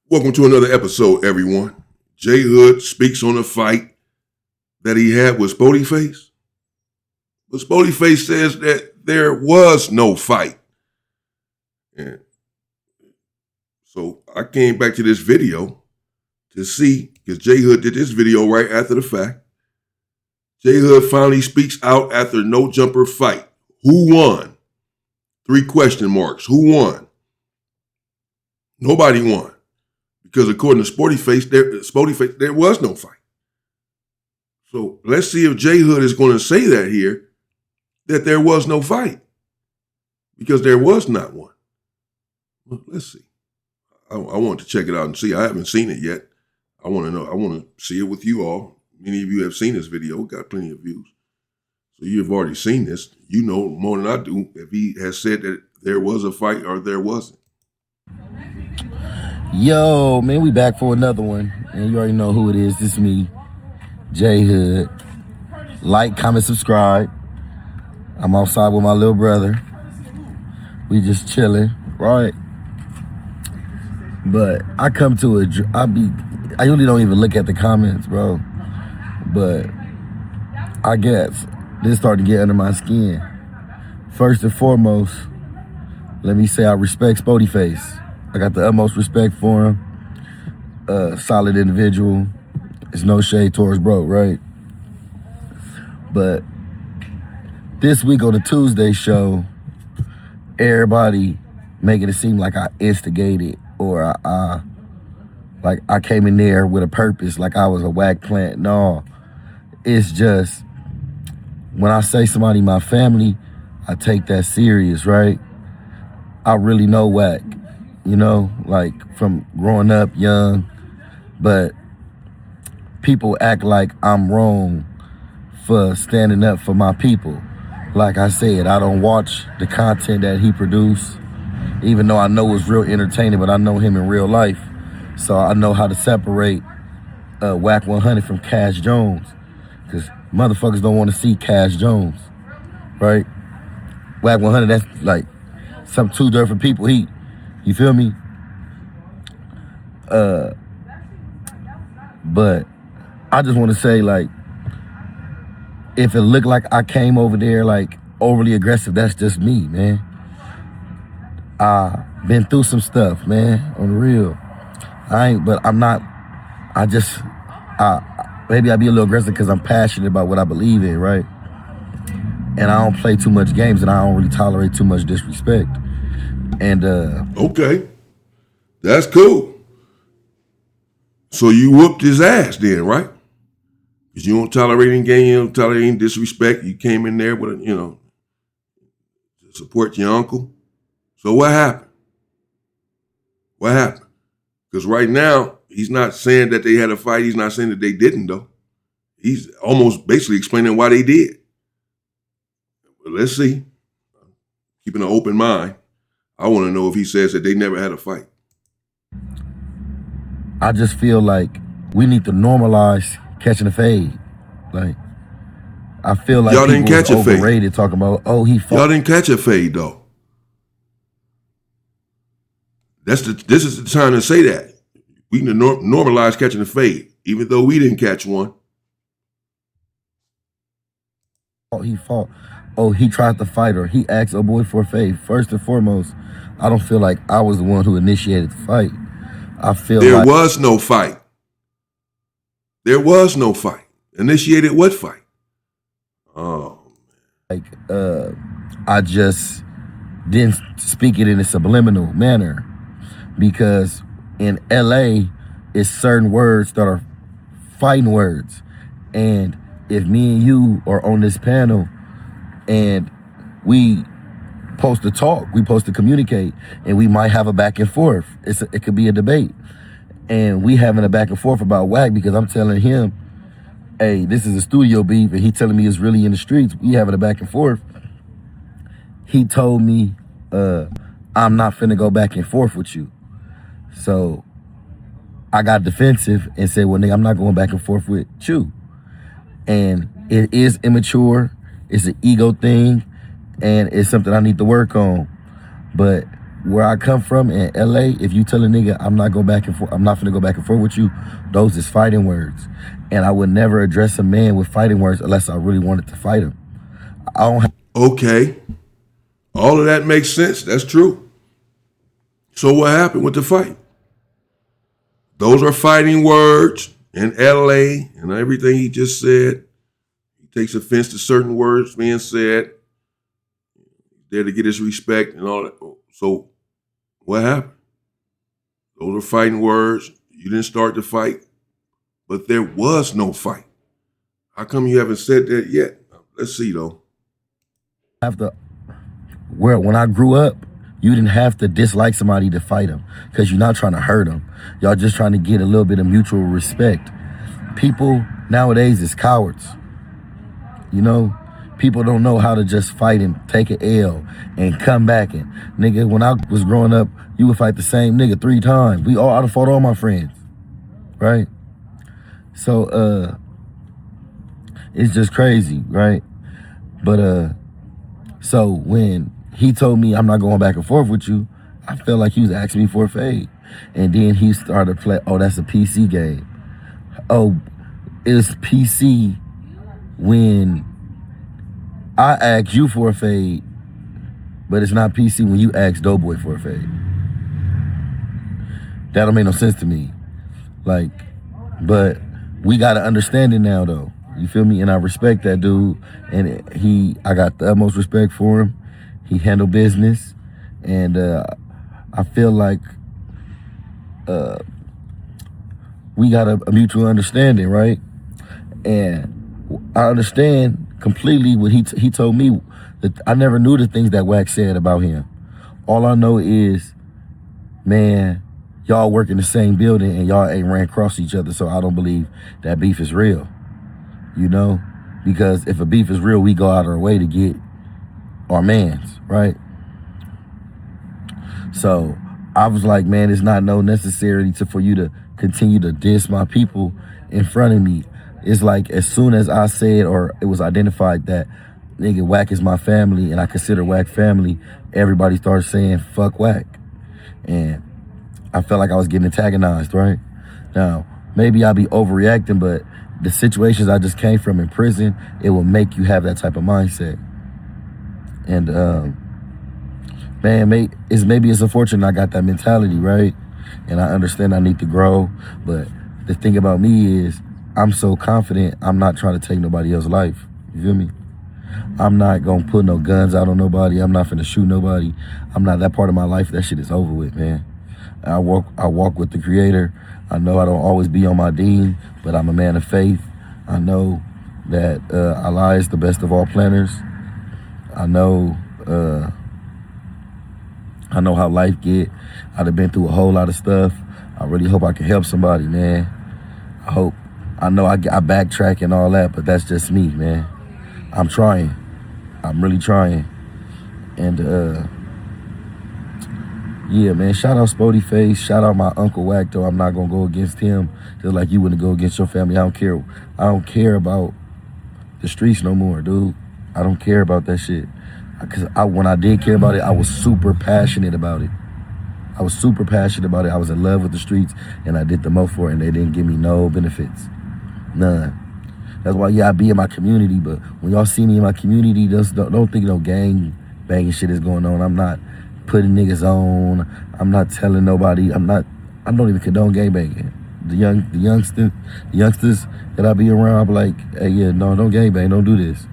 Welcome to another episode, everyone. JHood speaks on a fight that he had with Spoety Face. But Spoety Face says that there was no fight. And so I came back to this video to see, because JHood did this video right after the fact. JHood finally speaks out after no jumper fight. Who won? 3 question marks. Who won? Nobody won. Because according to Spoety Face, there was no fight. So let's see if JHood is going to say that here, that there was no fight. Because there was not one. Well, let's see. I want to check it out and see. I haven't seen it yet. I want to know. I want to see it with you all. Many of you have seen this video. Got plenty of views. So you've already seen this. You know more than I do if he has said that there was a fight or there wasn't. Yo, man, we back for another one. And you already know who it is. This is me, JHood. Like, comment, subscribe. I'm outside with my little brother. We just chilling, right? But I come to I usually don't even look at the comments, bro. But I guess this started to get under my skin. First and foremost, let me say I respect Spoety Face. I got the utmost respect for him. Solid individual. It's no shade towards bro, right? But this week on the Tuesday show, everybody making it seem like I instigated or I came in there with a purpose, like I was a Wack plant. No, it's just when I say somebody my family, I take that serious, right? I really know Wack. You know, like from growing up young, but people act like I'm wrong for standing up for my people. Like I said, I don't watch the content that he produced, even though I know it's real entertaining, but I know him in real life. So I know how to separate Wack 100 from Cash Jones, because motherfuckers don't want to see Cash Jones, right? Wack 100, that's like some 2 different people. You feel me? But I just want to say, like, if it looked like I came over there, like, overly aggressive, that's just me, man. I been through some stuff, man, on the real. Maybe I be a little aggressive because I'm passionate about what I believe in, right? And I don't play too much games, and I don't really tolerate too much disrespect. And okay, that's cool. So you whooped his ass then, right? Because you don't tolerate any game, you don't tolerate any disrespect. You came in there with to support your uncle. So what happened? What happened? Because right now, he's not saying that they had a fight. He's not saying that they didn't, though. He's almost basically explaining why they did. But let's see. Keeping an open mind. I want to know if he says that they never had a fight. I just feel like we need to normalize catching a fade. Like, I feel like y'all didn't catch a fade. Overrated talking about, oh, he fought. Y'all didn't catch a fade, though. This is the time to say that. We can normalize catching a fade, even though we didn't catch one. Oh, he fought. Oh, he tried to fight her. He asked a boy for a fade. First and foremost, I don't feel like I was the one who initiated the fight. I feel there was no fight. There was no fight. Initiated what fight? Oh, like I just didn't speak it in a subliminal manner, because in LA, it's certain words that are fighting words, and if me and you are on this panel and we supposed to talk, we supposed to communicate, and we might have a back and forth. It could be a debate, and we having a back and forth about Wack, because I'm telling him, hey, this is a studio beef, and he telling me it's really in the streets. We having a back and forth. He told me, I'm not finna go back and forth with you. So I got defensive and said, well, nigga, I'm not going back and forth with you. And it is immature. It's an ego thing, and it's something I need to work on. But where I come from in LA, if you tell a nigga I'm not finna go back and forth with you, those is fighting words. And I would never address a man with fighting words unless I really wanted to fight him. I don't have Okay. All of that makes sense. That's true. So what happened with the fight? Those are fighting words in LA and everything he just said. He takes offense to certain words being said. He's there to get his respect and all that. So what happened? Those are fighting words. You didn't start the fight, but there was no fight. How come you haven't said that yet? Let's see though. When I grew up, you didn't have to dislike somebody to fight them because you're not trying to hurt them. Y'all just trying to get a little bit of mutual respect. People nowadays is cowards. You know, people don't know how to just fight and take an L and come back. And nigga, when I was growing up, you would fight the same nigga 3 times. I'd have fought all my friends, right? So it's just crazy, right? But so when he told me I'm not going back and forth with you, I felt like he was asking me for a fade. And then he started to play, oh, that's a PC game. Oh, it's PC when I ask you for a fade, but it's not PC when you ask Doughboy for a fade. That don't make no sense to me. Like, but we got to understand it now, though. You feel me? And I respect that dude. And I got the utmost respect for him. He handled business. And I feel like we got a mutual understanding, right? And I understand completely what he told me. That I never knew the things that Wack said about him. All I know is, man, y'all work in the same building and y'all ain't ran across each other, so I don't believe that beef is real. You know? Because if a beef is real, we go out our way to get our mans, right? So I was like, man, it's not no necessity for you to continue to diss my people in front of me. It's like as soon as I said or it was identified that nigga Wack is my family and I consider Wack family, everybody started saying fuck Wack. And I felt like I was getting antagonized, right? Now, maybe I'll be overreacting, but the situations I just came from in prison, it will make you have that type of mindset. And man, maybe it's unfortunate I got that mentality, right? And I understand I need to grow, but the thing about me is I'm so confident I'm not trying to take nobody else's life. You feel me? I'm not gonna put no guns out on nobody. I'm not finna shoot nobody. I'm not that part of my life. That shit is over with, man. I walk with the Creator. I know I don't always be on my deen, but I'm a man of faith. I know that Allah is the best of all planners. I know how life get. I've been through a whole lot of stuff. I really hope I can help somebody, man. I know I backtrack and all that, but that's just me, man. I'm trying. I'm really trying. And yeah, man, shout out Spoety Face. Shout out my Uncle Wack, though. I'm not gonna go against him just like you wouldn't go against your family. I don't care. I don't care about the streets no more, dude. I don't care about that shit. Because when I did care about it, I was super passionate about it. I was in love with the streets, and I did the most for it, and they didn't give me no benefits. None. That's why, yeah, I be in my community, but when y'all see me in my community, just don't think no gang banging shit is going on. I'm not putting niggas on. I'm not telling nobody. I don't even condone gang banging. The youngsters that I be around, I be like, hey, yeah, no, don't gang bang, don't do this.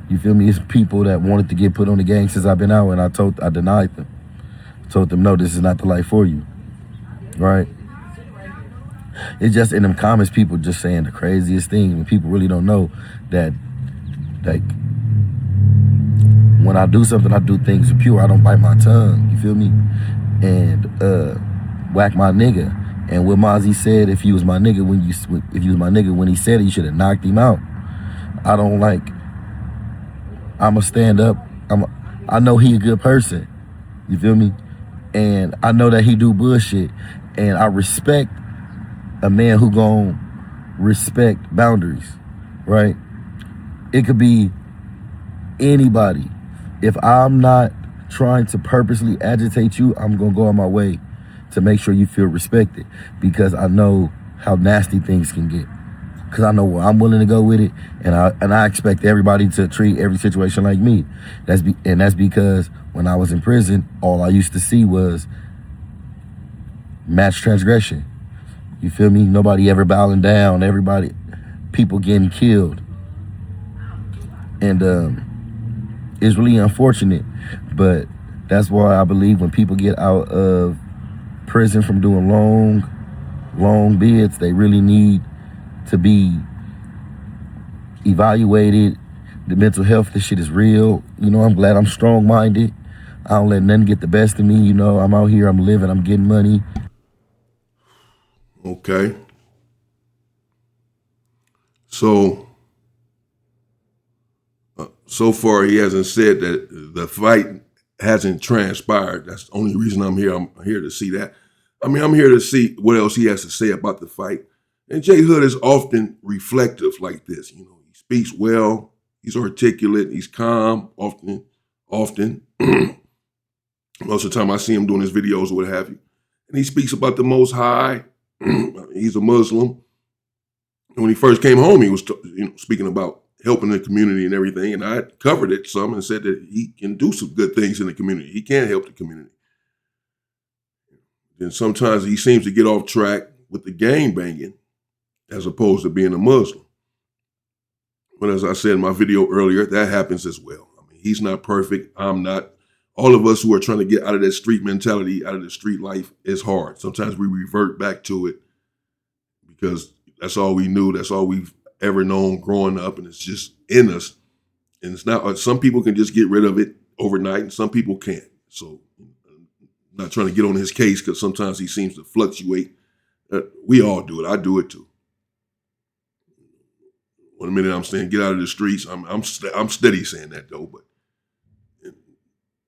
You feel me? It's people that wanted to get put on the gang since I've been out, and I denied them. Told them, no, this is not the life for you, right? It's just in them comments, people just saying the craziest things when people really don't know that, like, when I do something, I do things pure. I don't bite my tongue, you feel me? And Wack my nigga. And what Mozzie said, if he was my nigga when he said it, you should have knocked him out. I don't like. I'ma stand up. I know he a good person. You feel me? And I know that he do bullshit. And I respect a man who gon' respect boundaries, right? It could be anybody. If I'm not trying to purposely agitate you, I'm gonna go on my way to make sure you feel respected, because I know how nasty things can get. Because I know where I'm willing to go with it, and I expect everybody to treat every situation like me. That's because when I was in prison, all I used to see was mass transgression. You feel me? Nobody ever bowing down. People getting killed, and it's really unfortunate. But that's why I believe when people get out of prison from doing long bids, they really need to be evaluated. The mental health, this shit is real. You know, I'm glad I'm strong-minded. I don't let nothing get the best of me. You know, I'm out here, I'm living, I'm getting money. Okay. So far he hasn't said that the fight hasn't transpired. That's the only reason I'm here. I'm here to see that. I mean, I'm here to see what else he has to say about the fight. And JHood is often reflective like this. You know, he speaks well, he's articulate, he's calm, often. Most of the time I see him doing his videos or what have you. And he speaks about the Most High. He's a Muslim. And when he first came home, he was speaking about helping the community and everything. And I covered it some and said that he can do some good things in the community. He can help the community. Then sometimes he seems to get off track with the gang banging as opposed to being a Muslim. But as I said in my video earlier, that happens as well. I mean, he's not perfect. I'm not. All of us who are trying to get out of that street mentality, out of the street life, is hard. Sometimes we revert back to it because that's all we knew. That's all we've ever known growing up, and it's just in us. And it's not. Some people can just get rid of it overnight, and some people can't. So I'm not trying to get on his case because sometimes he seems to fluctuate. We all do it. I do it too. One minute I'm saying get out of the streets. I'm steady saying that though, but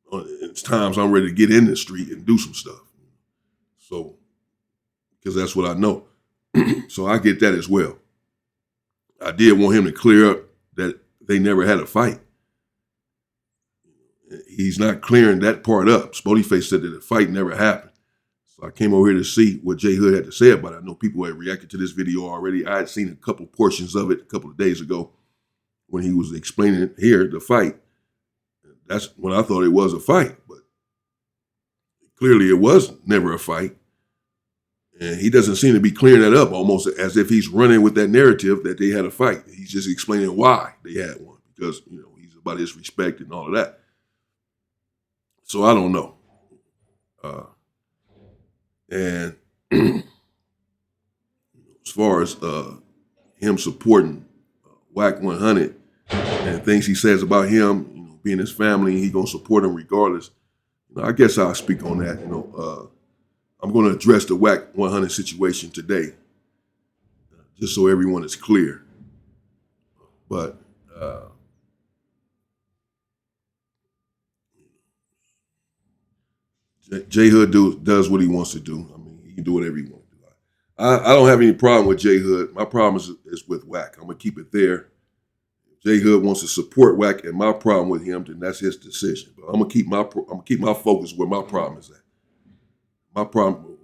it's times I'm ready to get in the street and do some stuff. So, because that's what I know. So I get that as well. I did want him to clear up that they never had a fight. He's not clearing that part up. Spoety Face said that the fight never happened. So I came over here to see what JHood had to say about it. I know people had reacted to this video already. I had seen a couple portions of it a couple of days ago when he was explaining here the fight. That's when I thought it was a fight, but clearly it was never a fight. And he doesn't seem to be clearing that up, almost as if he's running with that narrative that they had a fight. He's just explaining why they had one, because he's about his respect and all of that. So I don't know. And as far as him supporting Wack 100 and things he says about him, being his family, he gonna support him regardless. I guess I'll speak on that. I'm gonna address the Wack 100 situation today, just so everyone is clear. But JHood does what he wants to do. I mean, he can do whatever he wants to do. I don't have any problem with JHood. My problem is with Wack. I'm gonna keep it there. If JHood wants to support Wack and my problem with him, then that's his decision. But I'm gonna keep my focus where my problem is at. My problem,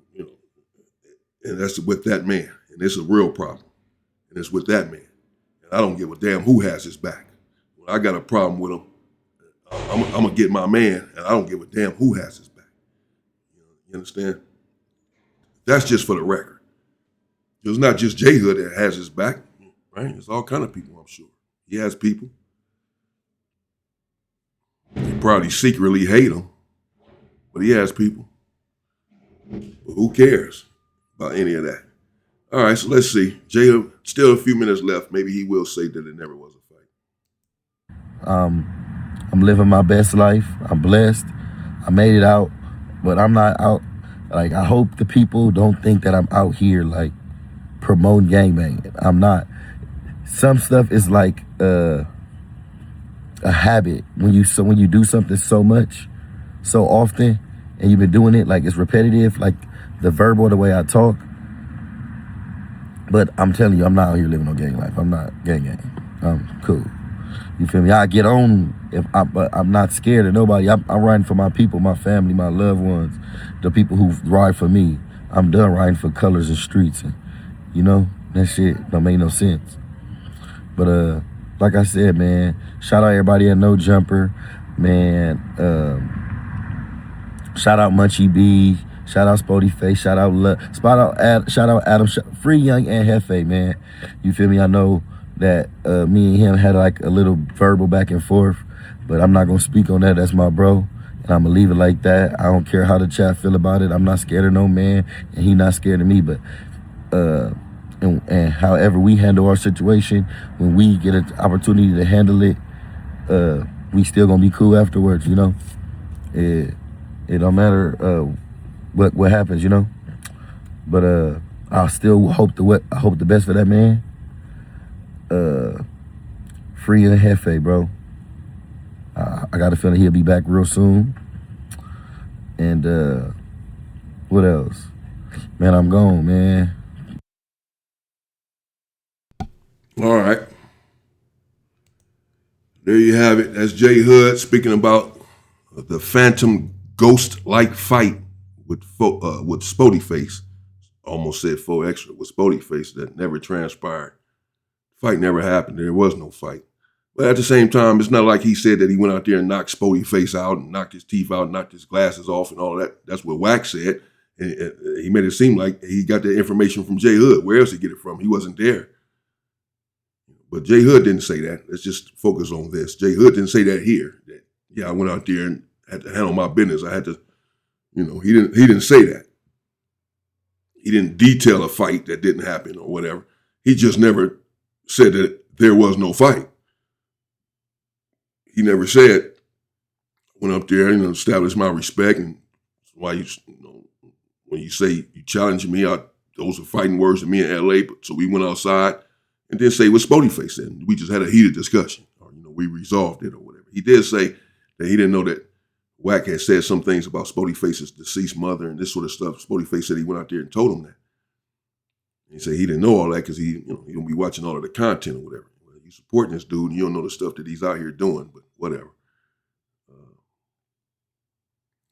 and that's with that man, and it's a real problem, and it's with that man. And I don't give a damn who has his back. When I got a problem with him, I'm gonna get my man, and I don't give a damn who has his back. You understand? That's just for the record. It's not just JHood that has his back, right? It's all kind of people, I'm sure. He has people. They probably secretly hate him, but he has people. But who cares about any of that? All right, so let's see. JHood, still a few minutes left. Maybe he will say that it never was a fight. I'm living my best life. I'm blessed. I made it out, but I'm not out. Like, I hope the people don't think that I'm out here, like, promoting gangbanging. I'm not. Some stuff is like a habit. When you do something so much, so often, and you've been doing it, like, it's repetitive, like the verbal, the way I talk. But I'm telling you, I'm not out here living no gang life. I'm not gang. I'm cool. You feel me? I get on but I'm not scared of nobody. I'm riding for my people, my family, my loved ones, the people who ride for me. I'm done riding for colors and streets, and that shit don't make no sense. But like I said, man, shout out everybody at No Jumper, man. Shout out Munchie B. Shout out Spoety Face. Shout out shout out Adam. Free Young and Hefe, man. You feel me? I know that me and him had like a little verbal back and forth, but I'm not gonna speak on that. That's my bro, and I'm gonna leave it like that. I don't care how the chat feel about it. I'm not scared of no man, and he not scared of me. But and however we handle our situation, when we get an opportunity to handle it, we still gonna be cool afterwards. It don't matter what happens, But I still hope the best for that man. Free and Hefe, bro. I got a feeling he'll be back real soon. And what else? Man, I'm gone, man. All right. There you have it. That's JHood speaking about the phantom ghost-like fight with Spoety Face. Almost said Faux Extra with Spoety Face that never transpired. Fight never happened. There was no fight. But at the same time, it's not like he said that he went out there and knocked Spoety Face out and knocked his teeth out, knocked his glasses off and all that. That's what Wack said. And he made it seem like he got the information from JHood. Where else did he get it from? He wasn't there. But JHood didn't say that. Let's just focus on this. JHood didn't say that here. That, yeah, I went out there and had to handle my business. I had to, he didn't say that. He didn't detail a fight that didn't happen or whatever. He just never said that there was no fight. He never said, went up there and established my respect. And why when you say you challenge me out, those are fighting words to me in LA. But so we went outside and then say what Spoety Face said. We just had a heated discussion, or we resolved it or whatever. He did say that he didn't know that Wack had said some things about Spoety Face's deceased mother and this sort of stuff. Spoety Face said he went out there and told him that. He said he didn't know all that because he don't be watching all of the content or whatever. Well, you supporting this dude and you don't know the stuff that he's out here doing, but whatever.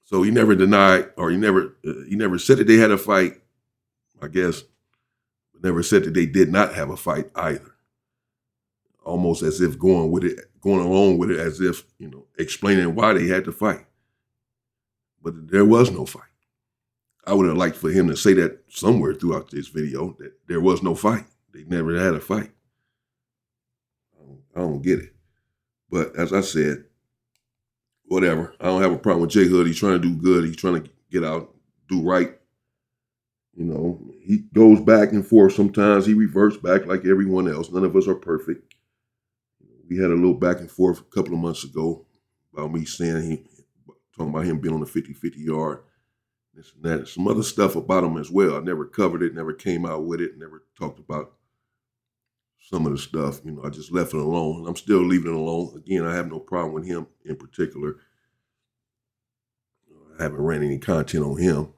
So he never denied, or he never said that they had a fight, I guess, but never said that they did not have a fight either. Almost as if going along with it as if, explaining why they had to fight. But there was no fight. I would have liked for him to say that somewhere throughout this video, that there was no fight. They never had a fight. I don't get it. But as I said, whatever. I don't have a problem with JHood. He's trying to do good. He's trying to get out, do right. He goes back and forth sometimes. He reverts back like everyone else. None of us are perfect. We had a little back and forth a couple of months ago about me saying talking about him being on the 50-50 yard. This and that. Some other stuff about him as well. I never covered it, never came out with it, never talked about some of the stuff. I just left it alone. And I'm still leaving it alone. Again, I have no problem with him in particular. I haven't ran any content on him.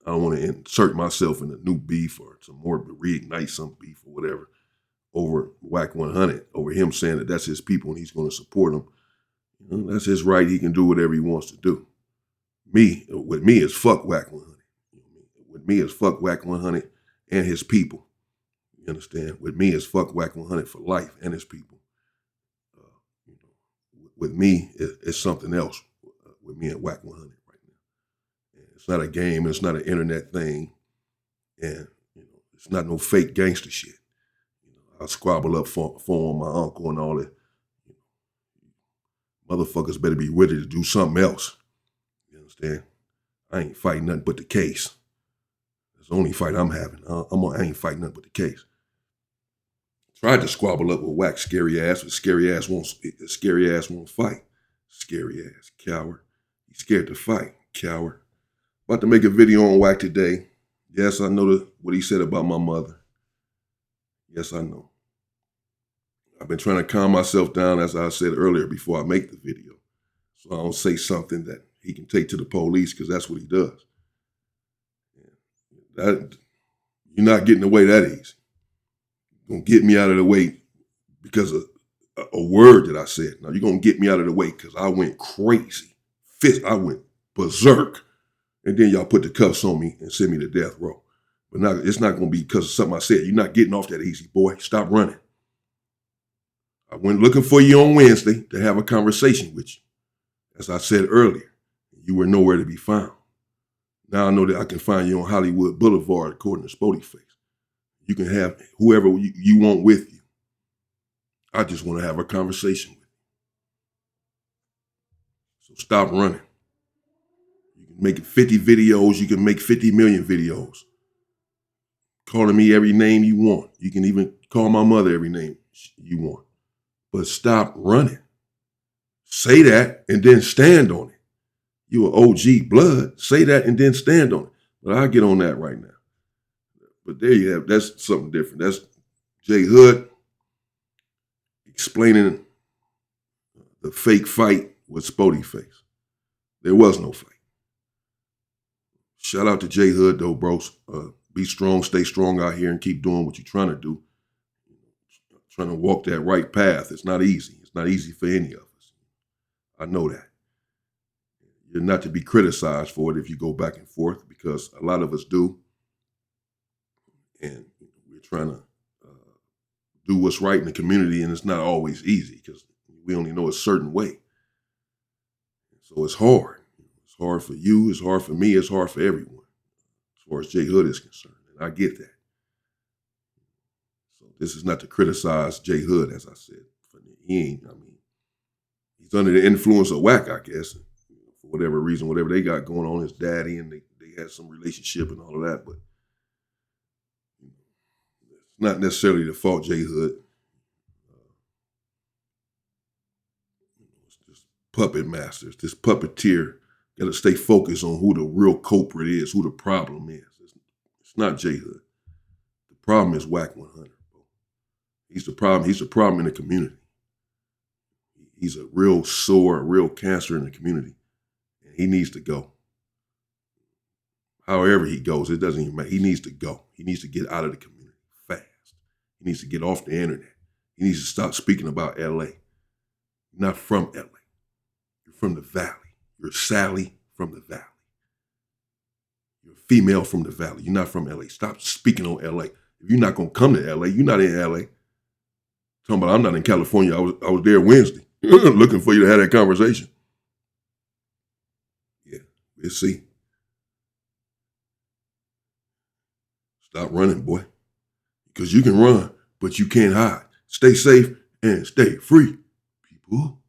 I don't want to insert myself in a new beef or some more, reignite some beef or whatever over Wack 100, over him saying that that's his people and he's going to support them. That's his right. He can do whatever he wants to do. With me is fuck Wack 100. With me is fuck Wack 100 and his people. You understand? With me is fuck Wack 100 for life and his people. With me, it's something else. With me and Wack 100 right now. It's not a game. It's not an internet thing. And it's not no fake gangster shit. I squabble up for my uncle and all that. Motherfuckers better be ready to do something else. You understand? I ain't fighting nothing but the case. That's the only fight I'm having. I ain't fighting nothing but the case. Tried to squabble up with Wack scary ass, but scary ass won't fight. Scary ass, coward. He's scared to fight, coward. About to make a video on Wack today. Yes, I know what he said about my mother. Yes, I know. I've been trying to calm myself down, as I said earlier, before I make the video. So I don't say something that he can take to the police, because that's what he does. You're not getting away that easy. You're going to get me out of the way because of a word that I said. Now you're going to get me out of the way because I went crazy. I went berserk. And then y'all put the cuffs on me and send me to death row. But now it's not going to be because of something I said. You're not getting off that easy, boy. Stop running. I went looking for you on Wednesday to have a conversation with you. As I said earlier, you were nowhere to be found. Now I know that I can find you on Hollywood Boulevard according to Spoety Face. You can have whoever you want with you. I just want to have a conversation with you. So stop running. You can make 50 videos. You can make 50 million videos. Calling me every name you want. You can even call my mother every name you want. But stop running. Say that and then stand on it. You an OG blood. Say that and then stand on it. But I'll get on that right now. But there you have, that's something different. That's JHood explaining the fake fight with Spoety Face. There was no fight. Shout out to JHood though, bros. Be strong, stay strong out here and keep doing what you're trying to do. Trying to walk that right path. It's not easy. It's not easy for any of us. I know that. You're not to be criticized for it if you go back and forth because a lot of us do. And we're trying to do what's right in the community, and it's not always easy because we only know a certain way. So it's hard. It's hard for you. It's hard for me. It's hard for everyone as far as JHood is concerned. And I get that. So this is not to criticize JHood, as I said. He's under the influence of Wack, I guess. For whatever reason, whatever they got going on, his daddy, and they had some relationship and all of that, but it's not necessarily the fault JHood. It's just puppet masters, this puppeteer got to stay focused on who the real culprit is, who the problem is. It's not JHood. The problem is Wack 100. Bro. He's the problem. He's the problem in the community. He's a real sore, a real cancer in the community. And he needs to go. However he goes, it doesn't even matter. He needs to go. He needs to get out of the community fast. He needs to get off the internet. He needs to stop speaking about LA. You're not from LA. You're from the Valley. You're Sally from the Valley. You're a female from the Valley. You're not from LA. Stop speaking on LA. If you're not going to come to LA, you're not in LA. Talking about I'm not in California. I was there Wednesday. Looking for you to have that conversation. Yeah, we'll see. Stop running, boy. Because you can run, but you can't hide. Stay safe and stay free, people.